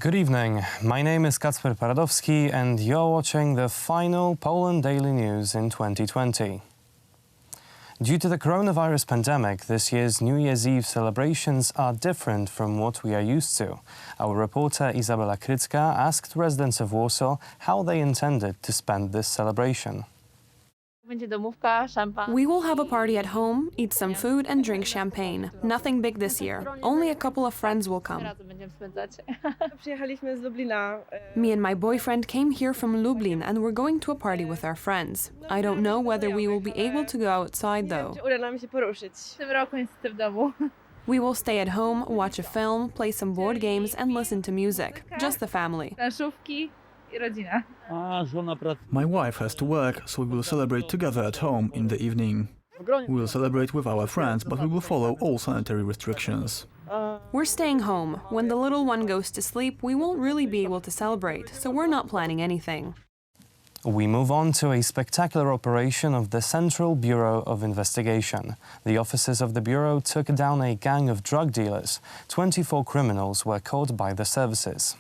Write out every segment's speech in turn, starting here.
Good evening. My name is Kacper Paradowski and you're watching the final Poland Daily News in 2020. Due to the coronavirus pandemic, this year's New Year's Eve celebrations are different from what we are used to. Our reporter Izabela Krycka asked residents of Warsaw how they intended to spend this celebration. We will have a party at home, eat some food and drink champagne. Nothing big this year. Only a couple of friends will come. Me and my boyfriend came here from Lublin and we're going to a party with our friends. I don't know whether we will be able to go outside though. We will stay at home, watch a film, play some board games and listen to music. Just the family. My wife has to work, so we will celebrate together at home in the evening. We will celebrate with our friends, but we will follow all sanitary restrictions. We're staying home. When the little one goes to sleep, we won't really be able to celebrate, so we're not planning anything. We move on to a spectacular operation of the Central Bureau of Investigation. The officers of the Bureau took down a gang of drug dealers. 24 criminals were caught by the services.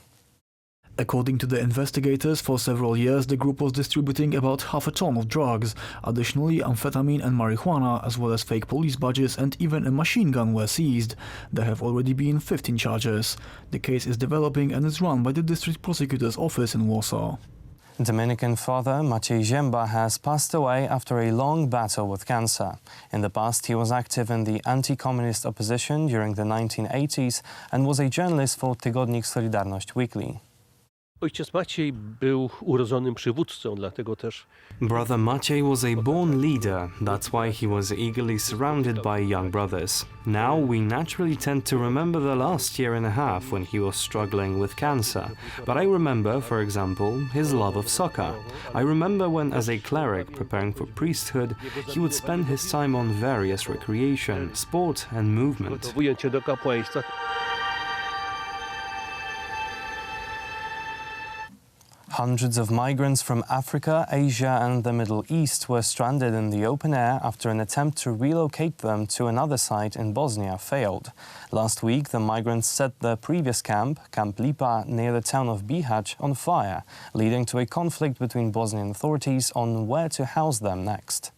According to the investigators, for several years the group was distributing about half a ton of drugs. Additionally, amphetamine and marijuana, as well as fake police badges and even a machine gun were seized. There have already been 15 charges. The case is developing and is run by the District Prosecutor's office in Warsaw. Dominican father Maciej Zięba has passed away after a long battle with cancer. In the past, he was active in the anti-communist opposition during the 1980s and was a journalist for tygodnik Solidarność Weekly. Ojciec Maciej był urodzonym przywódcą, dlatego też... Brother Maciej was a born leader, that's why he was eagerly surrounded by young brothers. Now we naturally tend to remember the last year and a half when he was struggling with cancer. But I remember, for example, his love of soccer. I remember when, as a cleric preparing for priesthood, he would spend his time on various recreation, sport and movement. Ujęcie do kapłaństwa. Hundreds of migrants from Africa, Asia and the Middle East were stranded in the open air after an attempt to relocate them to another site in Bosnia failed. Last week, the migrants set the previous camp, Camp Lipa, near the town of Bihać, on fire, leading to a conflict between Bosnian authorities on where to house them next.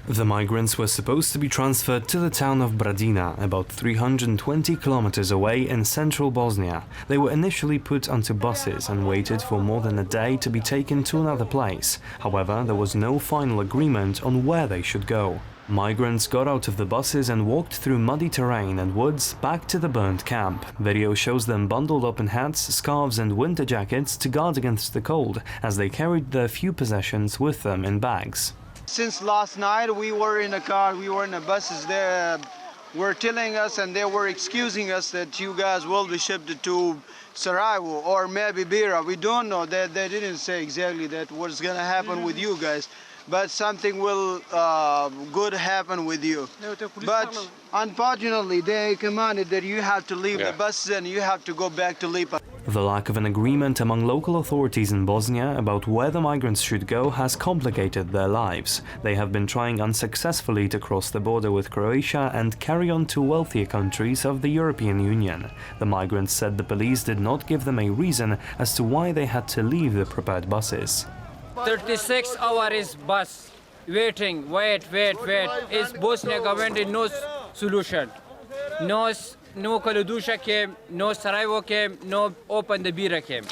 The migrants were supposed to be transferred to the town of Bradina, about 320 kilometers away in central Bosnia. They were initially put onto buses and waited for more than a day to be taken to another place. However, there was no final agreement on where they should go. Migrants got out of the buses and walked through muddy terrain and woods back to the burnt camp. Video shows them bundled up in hats, scarves and winter jackets to guard against the cold, as they carried their few possessions with them in bags. Since last night we were in a car, we were in the buses. They were telling us and they were excusing us that you guys will be shipped to Sarajevo or maybe Bira. We don't know. They didn't say exactly that what's going to happen with you guys. But something will good happen with you. But unfortunately, they commanded that you have to leave the buses and you have to go back to Lipa. The lack of an agreement among local authorities in Bosnia about where the migrants should go has complicated their lives. They have been trying unsuccessfully to cross the border with Croatia and carry on to wealthier countries of the European Union. The migrants said the police did not give them a reason as to why they had to leave the prepared buses. 36 hours bus waiting, wait. Is Bosnia government no solution. No Kaladusha came, no Sarajevo came, no open the Bira came.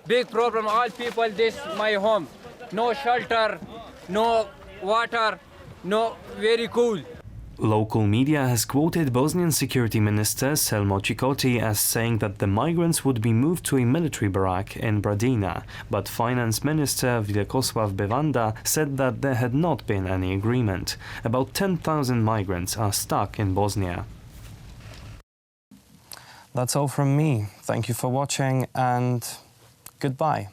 Big problem, all people, this my home. No shelter, no water, no very cool. Local media has quoted Bosnian Security Minister Selmo Čikoti as saying that the migrants would be moved to a military barrack in Bradina, but Finance Minister Vjekoslav Bevanda said that there had not been any agreement. About 10,000 migrants are stuck in Bosnia. That's all from me. Thank you for watching and goodbye.